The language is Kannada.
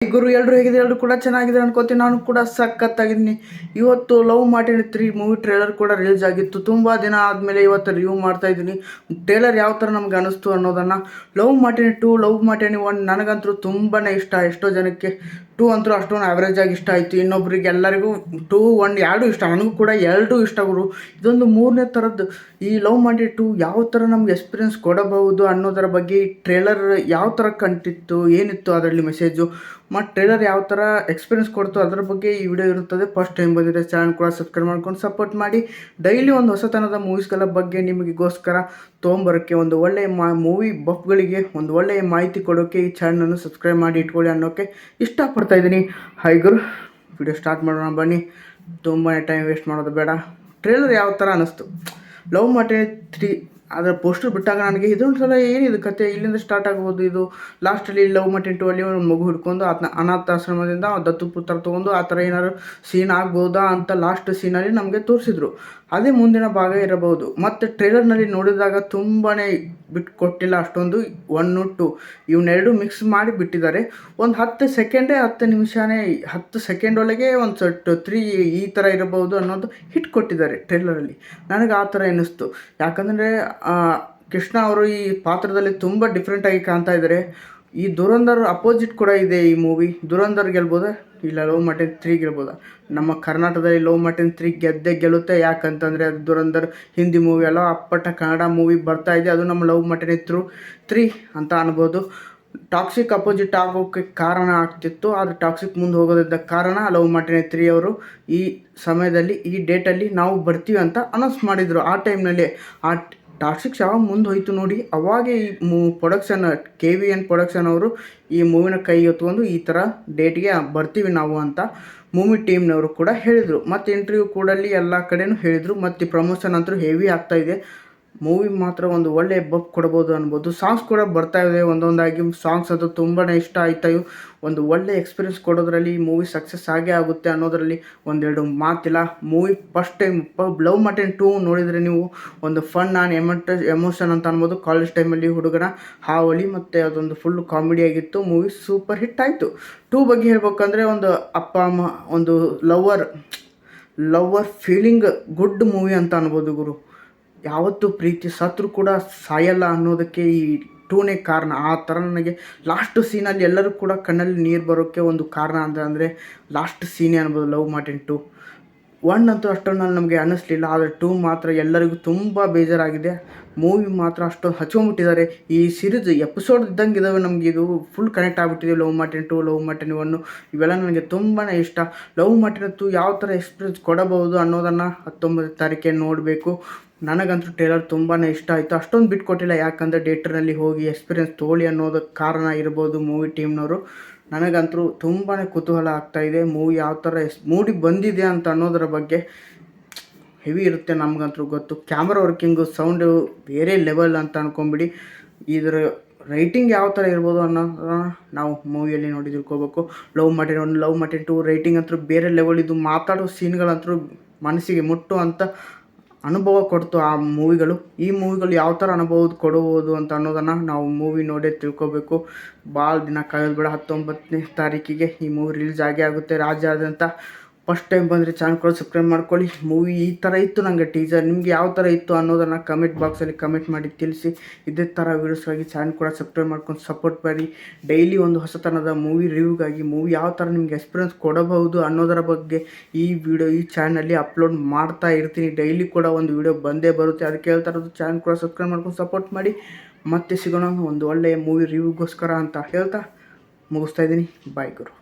ಗುರು ಎಲ್ಲರೂ ಹೇಗಿದೆ, ಎಲ್ಲರೂ ಕೂಡ ಚೆನ್ನಾಗಿದೆ ಅನ್ಕೋತೀನಿ. ನಾನು ಕೂಡ ಸಖತ್ತಾಗಿದ್ದೀನಿ. ಇವತ್ತು ಲವ್ ಮಾರ್ಟಿನ್ 3 ಮೂವಿ ಟ್ರೇಲರ್ ಕೂಡ ರಿಲೀಸ್ ಆಗಿತ್ತು. ತುಂಬ ದಿನ ಆದಮೇಲೆ ಇವತ್ತು ರಿವ್ಯೂ ಮಾಡ್ತಾ ಇದ್ದೀನಿ. ಟ್ರೇಲರ್ ಯಾವ ಥರ ನಮ್ಗೆ ಅನಿಸ್ತು ಅನ್ನೋದನ್ನು. ಲವ್ ಮಾರ್ಟಿನ್ 2, ಲವ್ ಮಾರ್ಟಿನ್ 1 ನನಗಂತೂ ತುಂಬಾ ಇಷ್ಟ. ಎಷ್ಟೋ ಜನಕ್ಕೆ 2 ಅಂತೂ ಅಷ್ಟೊಂದು ಆ್ಯಾವ್ರೇಜ್ ಆಗಿ ಇಷ್ಟ ಆಯಿತು. ಇನ್ನೊಬ್ರಿಗೆ ಎಲ್ಲರಿಗೂ 2, 1 ಎರಡೂ ಇಷ್ಟ. ನನಗೂ ಕೂಡ ಎರಡೂ ಇಷ್ಟ ಗುರು. ಇದೊಂದು ಮೂರನೇ ಥರದ್ದು ಈ ಲವ್ ಮಾರ್ಟಿನ್ 2 ಯಾವ ಥರ ನಮ್ಗೆ ಎಕ್ಸ್ಪೀರಿಯನ್ಸ್ ಕೊಡಬಹುದು ಅನ್ನೋದರ ಬಗ್ಗೆ ಈ ಟ್ರೇಲರ್ ಯಾವ ಥರ ಕಂಟಿತ್ತು, ಏನಿತ್ತು ಅದರಲ್ಲಿ ಮೆಸೇಜು, ಮತ್ತು ಟ್ರೇಲರ್ ಯಾವ ಥರ ಎಕ್ಸ್ಪೀರಿಯನ್ಸ್ ಕೊಡ್ತು ಅದರ ಬಗ್ಗೆ ಈ ವಿಡಿಯೋ ಇರುತ್ತದೆ. ಫಸ್ಟ್ ಟೈಮ್ ಬಂದಿದೆ ಚಾನಲ್ ಕೂಡ ಸಬ್ಸ್ಕ್ರೈಬ್ ಮಾಡ್ಕೊಂಡು ಸಪೋರ್ಟ್ ಮಾಡಿ. ಡೈಲಿ ಒಂದು ಹೊಸತನದ ಮೂವೀಸ್ಗಳ ಬಗ್ಗೆ ನಿಮಗೋಸ್ಕರ ತೊಗೊಂಬರೋಕ್ಕೆ, ಒಂದು ಒಳ್ಳೆಯ ಮೂವಿ ಬಫ್ಗಳಿಗೆ ಒಂದು ಒಳ್ಳೆಯ ಮಾಹಿತಿ ಕೊಡೋಕ್ಕೆ ಈ ಚಾನಲನ್ನು ಸಬ್ಸ್ಕ್ರೈಬ್ ಮಾಡಿ ಇಟ್ಕೊಳ್ಳಿ ಅನ್ನೋಕ್ಕೆ ಇಷ್ಟಪಡ್ತಾ ಇದ್ದೀನಿ. ಹಾಯ್ ಗುರು, ವಿಡಿಯೋ ಸ್ಟಾರ್ಟ್ ಮಾಡೋಣ ಬನ್ನಿ. ತುಂಬಾ ಟೈಮ್ ವೇಸ್ಟ್ ಮಾಡೋದು ಬೇಡ. ಟ್ರೇಲರ್ ಯಾವ ಥರ ಅನ್ನಿಸ್ತು ಲವ್ ಮಾರ್ಟಿನ್ 3 ಅದರ ಪೋಸ್ಟರ್ ಬಿಟ್ಟಾಗ ನನಗೆ ಇದೊಂದು ಸಲ ಏನಿದು ಕತೆ, ಇಲ್ಲಿಂದ ಸ್ಟಾರ್ಟ್ ಆಗ್ಬೋದು. ಇದು ಲಾಸ್ಟಲ್ಲಿ ಲವ್ ಮಾರ್ಟಿನ್ 2 ಅಲ್ಲಿ ಒಂದು ಮಗು ಹಿಡ್ಕೊಂಡು ಅದನ್ನ ಅನಾಥಾಶ್ರಮದಿಂದ ದತ್ತು ಪುತ್ರ ತೊಗೊಂಡು ಆ ಥರ ಏನಾದ್ರು ಸೀನ್ ಆಗ್ಬೋದಾ ಅಂತ ಲಾಸ್ಟ್ ಸೀನಲ್ಲಿ ನಮಗೆ ತೋರಿಸಿದ್ರು. ಅದೇ ಮುಂದಿನ ಭಾಗ ಇರಬಹುದು. ಮತ್ತು ಟ್ರೇಲರ್ನಲ್ಲಿ ನೋಡಿದಾಗ ತುಂಬಾ ಬಿಟ್ಟು ಕೊಟ್ಟಿಲ್ಲ ಅಷ್ಟೊಂದು. 1, 2 ಇವನ್ನೆರಡು ಮಿಕ್ಸ್ ಮಾಡಿ ಬಿಟ್ಟಿದ್ದಾರೆ. ಒಂದು 10 ಸೆಕೆಂಡೇ 10 ನಿಮಿಷನೇ 10 ಸೆಕೆಂಡ್ ಒಳಗೆ ಒಂದು 3 ಈ ಥರ ಇರಬಹುದು ಅನ್ನೋದು ಹಿಟ್ ಕೊಟ್ಟಿದ್ದಾರೆ ಟ್ರೇಲರಲ್ಲಿ. ನನಗೆ ಆ ಥರ ಅನ್ನಿಸ್ತು. ಯಾಕಂದರೆ ಕೃಷ್ಣ ಅವರು ಈ ಪಾತ್ರದಲ್ಲಿ ತುಂಬ ಡಿಫ್ರೆಂಟಾಗಿ ಕಾಣ್ತಾ ಇದ್ದಾರೆ. ಈ ದುರಂಧರ್ ಅಪೋಸಿಟ್ ಕೂಡ ಇದೆ ಈ ಮೂವಿ. ದುರಂಧರ್ ಗೆಲ್ಬೋದಾ ಇಲ್ಲ ಲವ್ ಮಾರ್ಟಿನ್ 3 ಗೆಲ್ಬೋದಾ? ನಮ್ಮ ಕರ್ನಾಟಕದಲ್ಲಿ ಲವ್ ಮಾರ್ಟಿನ್ 3 ಗೆಲ್ಲುತ್ತೆ. ಯಾಕಂತಂದರೆ ಅದು ದುರಂಧರ್ ಹಿಂದಿ ಮೂವಿ ಅಲ್ಲ, ಅಪ್ಪಟ ಕನ್ನಡ ಮೂವಿ ಬರ್ತಾ ಇದೆ. ಅದು ನಮ್ಮ ಲವ್ ಮಾರ್ಟಿನ್ 3 ಅಂತ ಅನ್ಬೋದು. ಟಾಕ್ಸಿಕ್ ಅಪೋಸಿಟ್ ಆಗೋಕ್ಕೆ ಕಾರಣ ಆಗ್ತಿತ್ತು, ಆದರೆ ಟಾಕ್ಸಿಕ್ ಮುಂದೆ ಹೋಗೋದಿದ್ದ ಕಾರಣ ಲವ್ ಮಾರ್ಟಿನ್ 3 ಅವರು ಈ ಸಮಯದಲ್ಲಿ ಈ ಡೇಟಲ್ಲಿ ನಾವು ಬರ್ತೀವಿ ಅಂತ ಅನೌನ್ಸ್ ಮಾಡಿದರು. ಆ ಟೈಮ್ನಲ್ಲಿ ಆ ಟಾಕ್ಸಿಕ್ ಯಾವಾಗ ಮುಂದೆ ಹೋಯ್ತು ನೋಡಿ, ಅವಾಗೇ ಈ ಪ್ರೊಡಕ್ಷನ್ KVN ಪ್ರೊಡಕ್ಷನ್ ಅವರು ಈ ಮೂವಿನ ಕೈ ಎತ್ಕೊಂಡು ಈ ಥರ ಡೇಟ್ಗೆ ಬರ್ತೀವಿ ನಾವು ಅಂತ ಮೂವಿ ಟೀಮ್ನವರು ಕೂಡ ಹೇಳಿದರು. ಮತ್ತು ಇಂಟರ್ವ್ಯೂ ಕೂಡ ಎಲ್ಲ ಕಡೆಯೂ ಹೇಳಿದರು. ಮತ್ತು ಪ್ರಮೋಷನ್ ಅಂತೂ ಹೆವಿ ಆಗ್ತಾಯಿದೆ. ಮೂವಿ ಮಾತ್ರ ಒಂದು ಒಳ್ಳೆಯ ಬಫ್ ಕೊಡ್ಬೋದು ಅನ್ಬೋದು. ಸಾಂಗ್ಸ್ ಕೂಡ ಬರ್ತಾ ಇದೆ ಒಂದೊಂದಾಗಿ. ಸಾಂಗ್ಸ್ ಅದು ತುಂಬಾ ಇಷ್ಟ ಆಯ್ತಾಯಿವು. ಒಂದು ಒಳ್ಳೆ ಎಕ್ಸ್ಪೀರಿಯನ್ಸ್ ಕೊಡೋದ್ರಲ್ಲಿ ಈ ಮೂವಿ ಸಕ್ಸಸ್ ಆಗೇ ಆಗುತ್ತೆ ಅನ್ನೋದರಲ್ಲಿ ಒಂದೆರಡು ಮಾತಿಲ್ಲ. Movie first time love Martin 2 ನೋಡಿದರೆ ನೀವು ಒಂದು ಫನ್ ಆ್ಯಂಡ್ ಎಮೋಷನ್ ಅಂತ ಅನ್ಬೋದು. ಕಾಲೇಜ್ ಟೈಮಲ್ಲಿ ಹುಡುಗನ ಹಾವಳಿ ಮತ್ತು ಅದೊಂದು ಫುಲ್ ಕಾಮಿಡಿ ಆಗಿತ್ತು. ಮೂವಿ ಸೂಪರ್ ಹಿಟ್ ಆಯಿತು. 2 ಬಗ್ಗೆ ಹೇಳ್ಬೇಕಂದ್ರೆ ಒಂದು ಅಪ್ಪ ಅಮ್ಮ, ಒಂದು ಲವರ್ ಫೀಲಿಂಗ್ ಗುಡ್ ಮೂವಿ ಅಂತ ಅನ್ಬೋದು ಗುರು. ಯಾವತ್ತೂ ಪ್ರೀತಿ ಸತ್ರು ಕೂಡ ಸಾಯಲ್ಲ ಅನ್ನೋದಕ್ಕೆ ಈ 2ನೇ ಕಾರಣ. ಆ ಥರ ನನಗೆ ಲಾಸ್ಟ್ ಸೀನಲ್ಲಿ ಎಲ್ಲರೂ ಕೂಡ ಕಣ್ಣಲ್ಲಿ ನೀರು ಬರೋಕ್ಕೆ ಒಂದು ಕಾರಣ ಅಂದರೆ ಲಾಸ್ಟ್ ಸೀನೇ ಅನ್ಬೋದು ಲವ್ ಮಾರ್ಟಿನ್ 2. 1 ಅಂತೂ ಅಷ್ಟೊಂದು ನಮಗೆ ಅನ್ನಿಸ್ಲಿಲ್ಲ, ಆದರೆ 2 ಮಾತ್ರ ಎಲ್ಲರಿಗೂ ತುಂಬ ಬೇಜಾರಾಗಿದೆ. ಮೂವಿ ಮಾತ್ರ ಅಷ್ಟೊಂದು ಹಚ್ಕೊಂಡ್ಬಿಟ್ಟಿದ್ದಾರೆ. ಈ ಸೀರೀಸ್ ಎಪಿಸೋಡ್ ಇದ್ದಂಗೆ ಇದ್ದಾವೆ. ನಮಗೆ ಇದು ಫುಲ್ ಕನೆಕ್ಟ್ ಆಗಿಬಿಟ್ಟಿದೆ. ಲವ್ ಮಾರ್ಟಿನ್ 2, ಲವ್ ಮಾರ್ಟಿನ್ 1 ಇವೆಲ್ಲ ನನಗೆ ತುಂಬಾ ಇಷ್ಟ. ಲವ್ ಮಾರ್ಟಿನ್ 2 ಯಾವ ಥರ ಎಕ್ಸ್ಪೀರಿಯನ್ಸ್ ಕೊಡಬಹುದು ಅನ್ನೋದನ್ನು 19ನೇ ತಾರೀಕೆ ನೋಡಬೇಕು. ನನಗಂತೂ ಟ್ರೇಲರ್ ತುಂಬಾ ಇಷ್ಟ ಆಯಿತು. ಅಷ್ಟೊಂದು ಬಿಟ್ಟು ಕೊಟ್ಟಿಲ್ಲ, ಯಾಕಂದರೆ ಥಿಯೇಟ್ರಲ್ಲಿ ಹೋಗಿ ಎಕ್ಸ್ಪೀರಿಯನ್ಸ್ ತೊಗೊಳ್ಳಿ ಅನ್ನೋದಕ್ಕೆ ಕಾರಣ ಇರ್ಬೋದು ಮೂವಿ ಟೀಮ್ನವರು. ನನಗಂತೂ ತುಂಬಾ ಕುತೂಹಲ ಆಗ್ತಾಯಿದೆ. ಮೂವಿ ಯಾವ ಥರ ಮೂಡಿ ಬಂದಿದೆ ಅಂತ ಅನ್ನೋದರ ಬಗ್ಗೆ. ಹೆವಿ ಇರುತ್ತೆ, ನಮಗಂತೂ ಗೊತ್ತು. ಕ್ಯಾಮ್ರಾ ವರ್ಕಿಂಗು, ಸೌಂಡು ಬೇರೆ ಲೆವೆಲ್ ಅಂತ ಅನ್ಕೊಂಬಿಡಿ. ಇದರ ರೈಟಿಂಗ್ ಯಾವ ಥರ ಇರ್ಬೋದು ಅನ್ನೋದನ್ನ ನಾವು ಮೂವಿಯಲ್ಲಿ ನೋಡಿ ತಿಳ್ಕೊಬೇಕು. Love Martin 1, love Martin 2 writing ಅಂತೂ ಬೇರೆ ಲೆವೆಲ್. ಇದು ಮಾತಾಡೋ ಸೀನ್ಗಳಂತೂ ಮನಸ್ಸಿಗೆ ಮುಟ್ಟು ಅಂತ ಅನುಭವ ಕೊಡ್ತು ಆ ಮೂವಿಗಳು. ಈ ಮೂವಿಗಳು ಯಾವ ಥರ ಅನುಭವ ಕೊಡಬಹುದು ಅಂತ ಅನ್ನೋದನ್ನು ನಾವು ಮೂವಿ ನೋಡೇ ತಿಳ್ಕೊಬೇಕು. ಭಾಳ ದಿನ ಕಾಯೋದು ಬೇಡ. 19ನೇ ತಾರೀಕಿಗೆ ಈ ಮೂವಿ ರಿಲೀಸ್ ಆಗೇ ಆಗುತ್ತೆ ರಾಜ್ಯಾದ್ಯಂತ. ಫಸ್ಟ್ ಟೈಮ್ ಬಂದರೆ ಚಾನಲ್ ಕೂಡ ಸಬ್ಸ್ಕ್ರೈಬ್ ಮಾಡ್ಕೊಳ್ಳಿ. ಮೂವಿ ಈ ಥರ ಇತ್ತು ನನಗೆ ಟೀಸರ್. ನಿಮಗೆ ಯಾವ ಥರ ಇತ್ತು ಅನ್ನೋದನ್ನು ಕಮೆಂಟ್ ಬಾಕ್ಸಲ್ಲಿ ಕಮೆಂಟ್ ಮಾಡಿ ತಿಳಿಸಿ. ಇದೇ ಥರ ವೀಡಿಯೋಸ್ಗಾಗಿ ಚಾನಲ್ ಕೂಡ ಸಬ್ಸ್ಕ್ರೈಬ್ ಮಾಡ್ಕೊಂಡು ಸಪೋರ್ಟ್ ಮಾಡಿ. ಡೈಲಿ ಒಂದು ಹೊಸತನದ ಮೂವಿ ರಿವ್ಯೂಗಾಗಿ, ಮೂವಿ ಯಾವ ಥರ ನಿಮಗೆ ಎಕ್ಸ್ಪೀರಿಯನ್ಸ್ ಕೊಡಬಹುದು ಅನ್ನೋದರ ಬಗ್ಗೆ ಈ ವಿಡಿಯೋ ಈ ಚಾನಲಲ್ಲಿ ಅಪ್ಲೋಡ್ ಮಾಡ್ತಾ ಇರ್ತೀನಿ. ಡೈಲಿ ಕೂಡ ಒಂದು ವಿಡಿಯೋ ಬಂದೇ ಬರುತ್ತೆ. ಅದಕ್ಕೆ ಹೇಳ್ತಾ ಇರೋದು ಚಾನಲ್ ಕೂಡ ಸಬ್ಸ್ಕ್ರೈಬ್ ಮಾಡ್ಕೊಂಡು ಸಪೋರ್ಟ್ ಮಾಡಿ. ಮತ್ತೆ ಸಿಗೋಣ ಒಂದು ಒಳ್ಳೆಯ ಮೂವಿ ರಿವ್ಯೂಗೋಸ್ಕರ ಅಂತ ಹೇಳ್ತಾ ಮುಗಿಸ್ತಾ ಇದ್ದೀನಿ. ಬಾಯ್ ಗುರು.